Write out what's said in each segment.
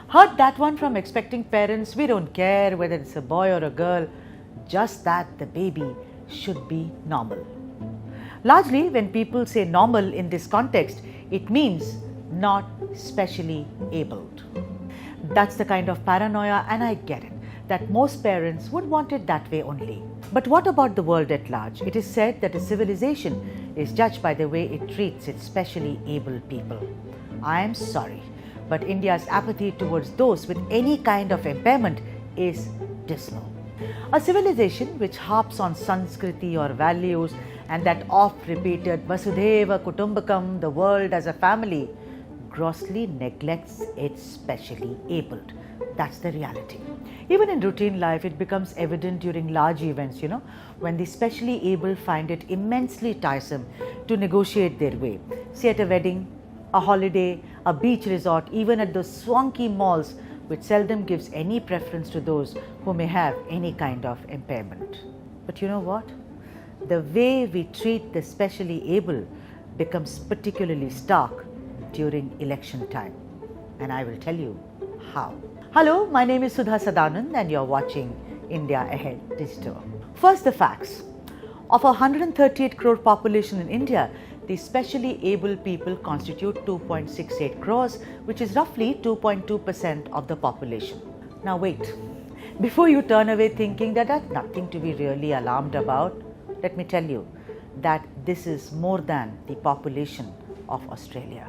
Heard that one from expecting parents. We don't care whether it's a boy or a girl, just that the baby should be normal. Largely, when people say normal in this context, it means not specially abled. That's the kind of paranoia, and I get it, that most parents would want it that way only. But what about the world at large? It is said that a civilization is judged by the way it treats its specially abled people. I am sorry, but India's apathy towards those with any kind of impairment is dismal. A civilization which harps on Sanskriti or values and that oft-repeated Vasudhaiv Kutumnakam, the world as a family, grossly neglects its specially abled. That's the reality. Even in routine life, it becomes evident during large events, when the specially able find it immensely tiresome to negotiate their way. Say at a wedding, a holiday, a beach resort, even at those swanky malls, which seldom gives any preference to those who may have any kind of impairment. But you know what? The way we treat the specially able becomes particularly stark during election time. And I will tell you how. Hello, my name is Sudha and you're watching India Ahead Digital. First, the facts. Of a 138 crore population in India, the specially able people constitute 2.68 crores, which is roughly 2.2% of the population. Now wait, before you turn away thinking that that's nothing to be really alarmed about, let me tell you that this is more than the population of Australia.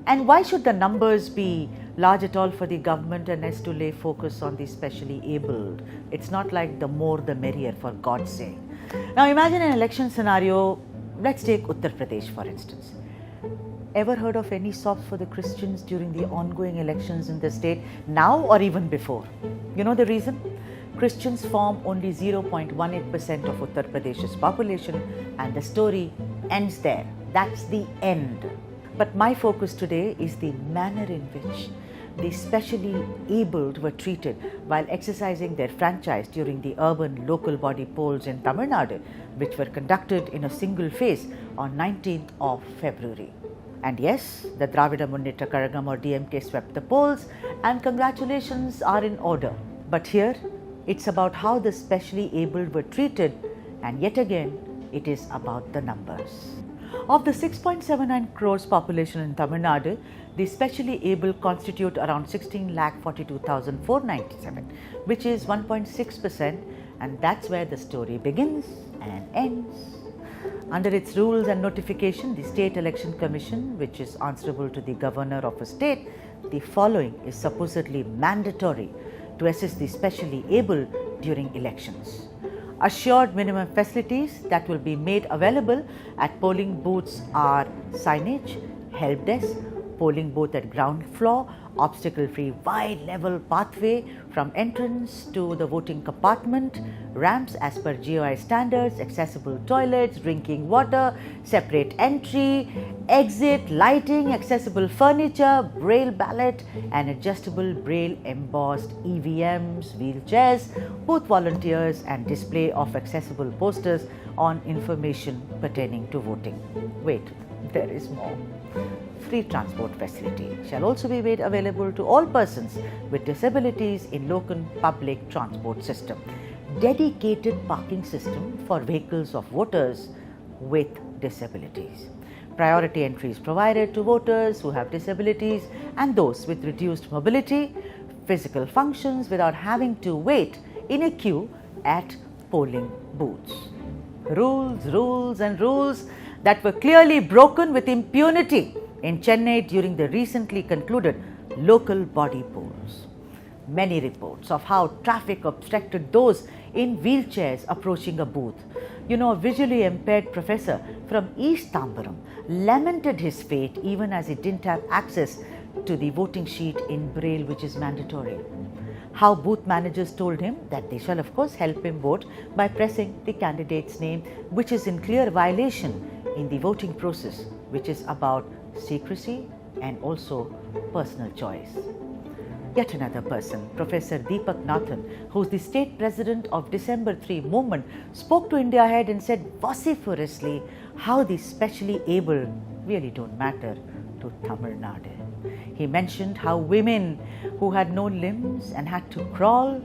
And why should the numbers be large at all for the government and us to lay focus on the specially abled? It's not like the more the merrier, for God's sake. Now imagine an election scenario. Let's take Uttar Pradesh for instance. Ever heard of any sops for the Christians during the ongoing elections in the state, now or even before? You know the reason? Christians form only 0.18% of Uttar Pradesh's population, and the story ends there. That's the end. But my focus today is the manner in which the specially abled were treated while exercising their franchise during the urban local body polls in Tamil Nadu, which were conducted in a single phase on 19th of February. And yes, the Dravida Munnetra Kazhagam or DMK swept the polls, and congratulations are in order. But here, it's about how the specially abled were treated, and yet again, it is about the numbers. Of the 6.79 crores population in Tamil Nadu, the specially able constitute around 16,42,497, which is 1.6%, and that's where the story begins and ends. Under its rules and notification, the State Election Commission, which is answerable to the governor of a state, the following is supposedly mandatory to assist the specially able during elections. Assured minimum facilities that will be made available at polling booths are signage, help desk, polling booth at ground floor, obstacle-free wide level pathway from entrance to the voting compartment, ramps as per GOI standards, accessible toilets, drinking water, separate entry, exit, lighting, accessible furniture, braille ballot and adjustable braille embossed EVMs, wheelchairs, booth volunteers and display of accessible posters on information pertaining to voting. Wait, there is more. Free transport facility shall also be made available to all persons with disabilities in local public transport system. Dedicated parking system for vehicles of voters with disabilities. Priority entry is provided to voters who have disabilities and those with reduced mobility, physical functions without having to wait in a queue at polling booths. Rules and rules that were clearly broken with impunity in Chennai during the recently concluded local body polls. Many reports of how traffic obstructed those in wheelchairs approaching a booth. A visually impaired professor from East Tambaram lamented his fate even as he didn't have access to the voting sheet in Braille, which is mandatory. How booth managers told him that they shall of course help him vote by pressing the candidate's name, which is in clear violation in the voting process, which is about secrecy and also personal choice. Yet another person, Professor Deepak Nathan, who is the state president of December 3 movement, spoke to India Ahead and said vociferously how the specially able really don't matter to Tamil Nadu. He mentioned how women who had no limbs and had to crawl,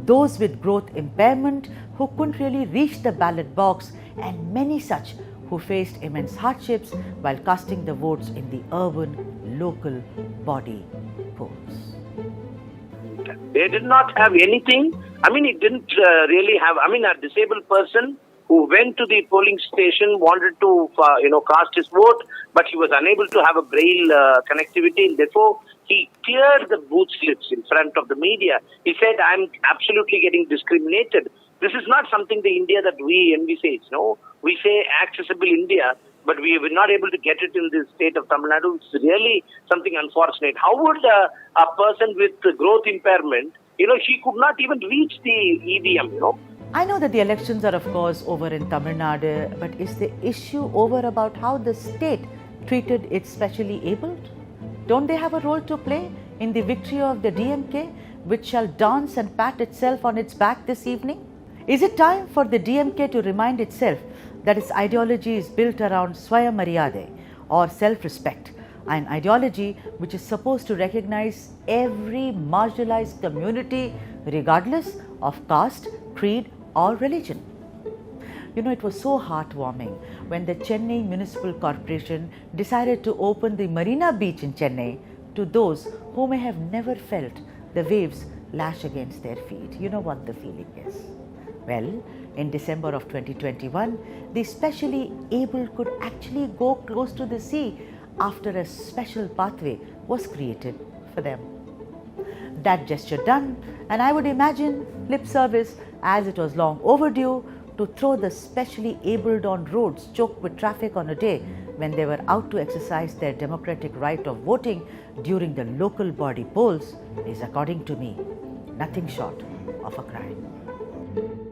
those with growth impairment who couldn't really reach the ballot box, and many such who faced immense hardships while casting the votes in the urban local body polls. They did not have anything. It didn't really have, a disabled person who went to the polling station wanted to, cast his vote, but he was unable to have a braille connectivity. Therefore, he cleared the booth slips in front of the media. He said, I'm absolutely getting discriminated. This is not something the India that we envisage. No, we say accessible India, but we were not able to get it in the state of Tamil Nadu. It's really something unfortunate. How would a person with growth impairment, she could not even reach the EVM, I know that the elections are of course over in Tamil Nadu, but is the issue over about how the state treated its specially abled? Don't they have a role to play in the victory of the DMK, which shall dance and pat itself on its back this evening? Is it time for the DMK to remind itself that its ideology is built around Swayam Maryade or self-respect, an ideology which is supposed to recognize every marginalized community regardless of caste, creed or religion? It was so heartwarming when the Chennai Municipal Corporation decided to open the Marina Beach in Chennai to those who may have never felt the waves lash against their feet. You know what the feeling is. Well, in December of 2021, the specially abled could actually go close to the sea after a special pathway was created for them. That gesture done, and I would imagine lip service, as it was long overdue, to throw the specially abled on roads choked with traffic on a day when they were out to exercise their democratic right of voting during the local body polls is, according to me, nothing short of a crime.